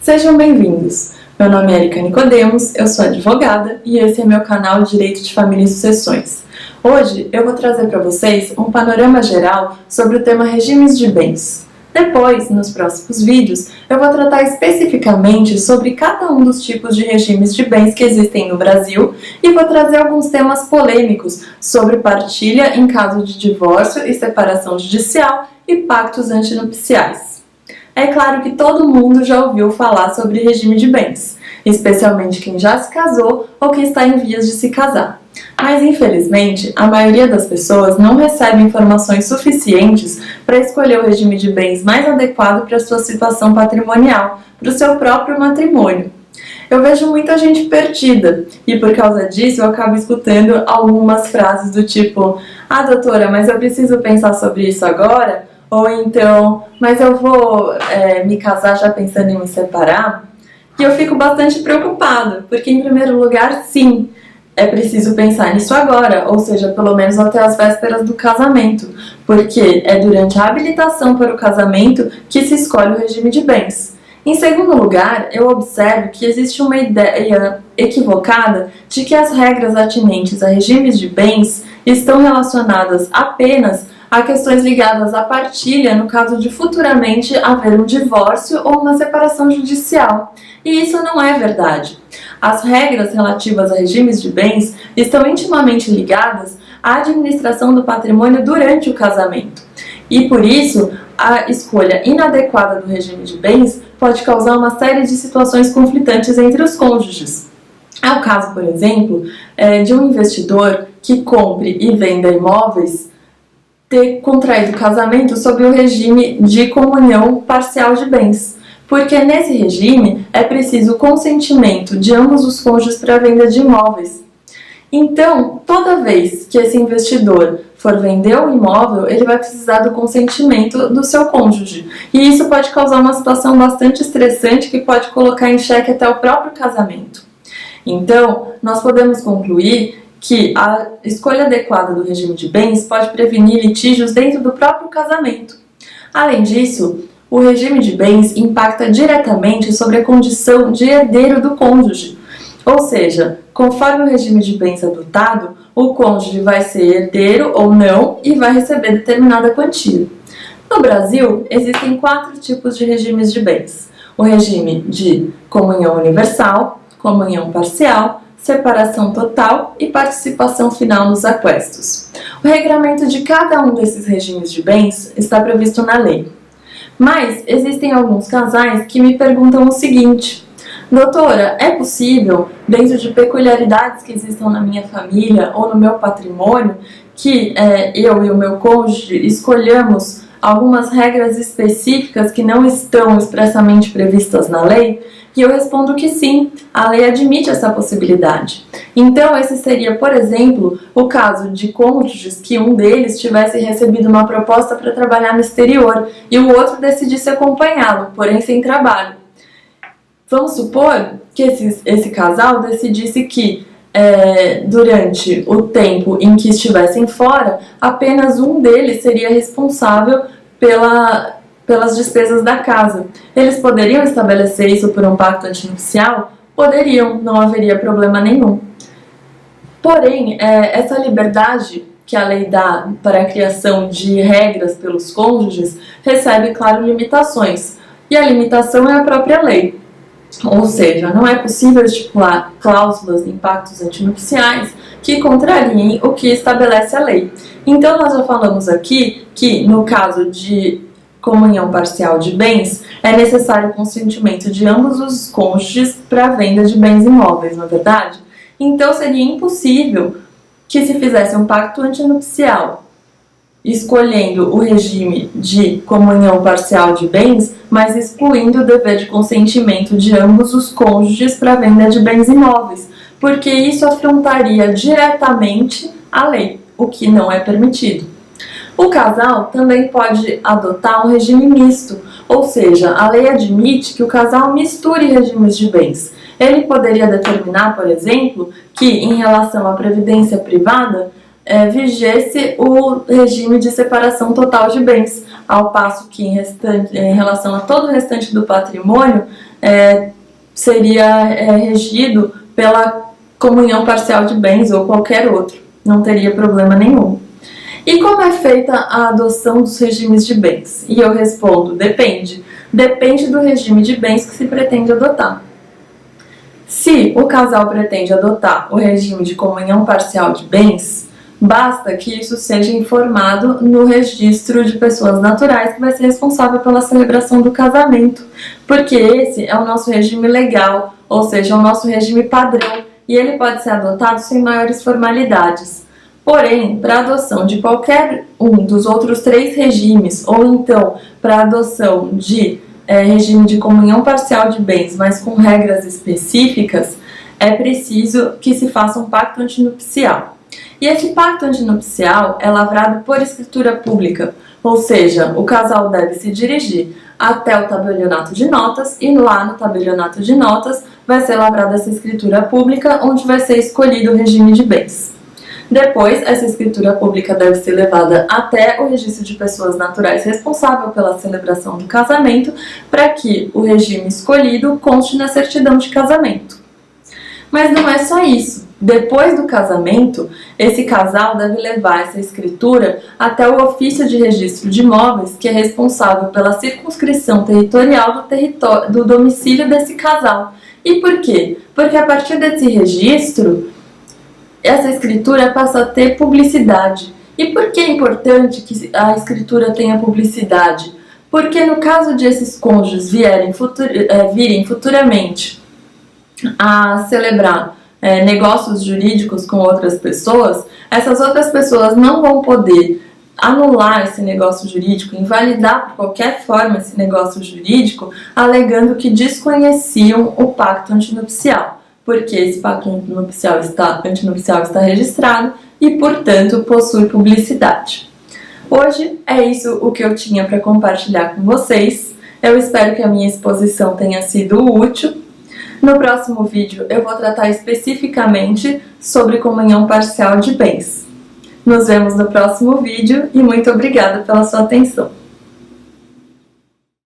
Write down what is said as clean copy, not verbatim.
Sejam bem-vindos! Meu nome é Erika Nicodemos, eu sou advogada e esse é meu canal Direito de Família e Sucessões. Hoje eu vou trazer para vocês um panorama geral sobre o tema regimes de bens. Depois, nos próximos vídeos, eu vou tratar especificamente sobre cada um dos tipos de regimes de bens que existem no Brasil e vou trazer alguns temas polêmicos sobre partilha em caso de divórcio e separação judicial e pactos antinupciais. É claro que todo mundo já ouviu falar sobre regime de bens, especialmente quem já se casou ou que está em vias de se casar. Mas, infelizmente, a maioria das pessoas não recebe informações suficientes para escolher o regime de bens mais adequado para a sua situação patrimonial, para o seu próprio matrimônio. Eu vejo muita gente perdida e, por causa disso, eu acabo escutando algumas frases do tipo: "Ah, doutora, mas eu preciso pensar sobre isso agora?" Ou então, "mas eu vou me casar já pensando em me separar?" E eu fico bastante preocupada, porque, em primeiro lugar, sim, é preciso pensar nisso agora, ou seja, pelo menos até as vésperas do casamento, porque é durante a habilitação para o casamento que se escolhe o regime de bens. Em segundo lugar, eu observo que existe uma ideia equivocada de que as regras atinentes a regimes de bens estão relacionadas apenas a questões ligadas à partilha no caso de futuramente haver um divórcio ou uma separação judicial. E isso não é verdade. As regras relativas a regimes de bens estão intimamente ligadas à administração do patrimônio durante o casamento. E por isso, a escolha inadequada do regime de bens pode causar uma série de situações conflitantes entre os cônjuges. É o caso, por exemplo, de um investidor que compre e venda imóveis ter contraído casamento sob o regime de comunhão parcial de bens, porque nesse regime é preciso o consentimento de ambos os cônjuges para a venda de imóveis. Então, toda vez que esse investidor for vender o imóvel, ele vai precisar do consentimento do seu cônjuge, e isso pode causar uma situação bastante estressante que pode colocar em xeque até o próprio casamento. Então, nós podemos concluir que a escolha adequada do regime de bens pode prevenir litígios dentro do próprio casamento. Além disso, o regime de bens impacta diretamente sobre a condição de herdeiro do cônjuge. Ou seja, conforme o regime de bens adotado, o cônjuge vai ser herdeiro ou não e vai receber determinada quantia. No Brasil, existem 4 tipos de regimes de bens: o regime de comunhão universal, comunhão parcial, separação total e participação final nos aquestos. O regramento de cada um desses regimes de bens está previsto na lei. Mas existem alguns casais que me perguntam o seguinte: doutora, é possível, dentro de peculiaridades que existam na minha família ou no meu patrimônio, que eu e o meu cônjuge escolhamos algumas regras específicas que não estão expressamente previstas na lei? E eu respondo que sim, a lei admite essa possibilidade. Então, esse seria, por exemplo, o caso de cônjuges que um deles tivesse recebido uma proposta para trabalhar no exterior e o outro decidisse acompanhá-lo, porém sem trabalho. Vamos supor que esse casal decidisse que, durante o tempo em que estivessem fora, apenas um deles seria responsável pelas despesas da casa. Eles poderiam estabelecer isso por um pacto antinupcial? Poderiam, não haveria problema nenhum. Porém, essa liberdade que a lei dá para a criação de regras pelos cônjuges recebe, claro, limitações. E a limitação é a própria lei. Ou seja, não é possível estipular cláusulas em pactos antinupciais que contrariem o que estabelece a lei. Então, nós já falamos aqui que, no caso de comunhão parcial de bens, é necessário o consentimento de ambos os cônjuges para a venda de bens imóveis, não é verdade? Então, seria impossível que se fizesse um pacto antinupcial escolhendo o regime de comunhão parcial de bens, mas excluindo o dever de consentimento de ambos os cônjuges para a venda de bens imóveis, porque isso afrontaria diretamente a lei, o que não é permitido. O casal também pode adotar um regime misto, ou seja, a lei admite que o casal misture regimes de bens. Ele poderia determinar, por exemplo, que em relação à previdência privada, vigesse o regime de separação total de bens, ao passo que em relação a todo o restante do patrimônio, seria regido pela comunhão parcial de bens ou qualquer outro, não teria problema nenhum. E como é feita a adoção dos regimes de bens? E eu respondo, depende. Depende do regime de bens que se pretende adotar. Se o casal pretende adotar o regime de comunhão parcial de bens, basta que isso seja informado no registro de pessoas naturais que vai ser responsável pela celebração do casamento, porque esse é o nosso regime legal, ou seja, o nosso regime padrão, e ele pode ser adotado sem maiores formalidades. Porém, para a adoção de qualquer um dos outros 3 regimes, ou então para a adoção de regime de comunhão parcial de bens, mas com regras específicas, é preciso que se faça um pacto antinupcial. E esse pacto antinupcial é lavrado por escritura pública, ou seja, o casal deve se dirigir até o tabelionato de notas e lá no tabelionato de notas vai ser lavrada essa escritura pública onde vai ser escolhido o regime de bens. Depois, essa escritura pública deve ser levada até o registro de pessoas naturais responsável pela celebração do casamento para que o regime escolhido conste na certidão de casamento. Mas não é só isso. Depois do casamento, esse casal deve levar essa escritura até o ofício de registro de imóveis, que é responsável pela circunscrição territorial do domicílio desse casal. E por quê? Porque a partir desse registro, essa escritura passa a ter publicidade. E por que é importante que a escritura tenha publicidade? Porque no caso de esses cônjuges virem futuramente a celebrar negócios jurídicos com outras pessoas, essas outras pessoas não vão poder anular esse negócio jurídico, invalidar por qualquer forma esse negócio jurídico, alegando que desconheciam o pacto antinupcial, porque esse pacto antinupcial está registrado e, portanto, possui publicidade. Hoje é isso o que eu tinha para compartilhar com vocês. Eu espero que a minha exposição tenha sido útil. No próximo vídeo eu vou tratar especificamente sobre comunhão parcial de bens. Nos vemos no próximo vídeo e muito obrigada pela sua atenção.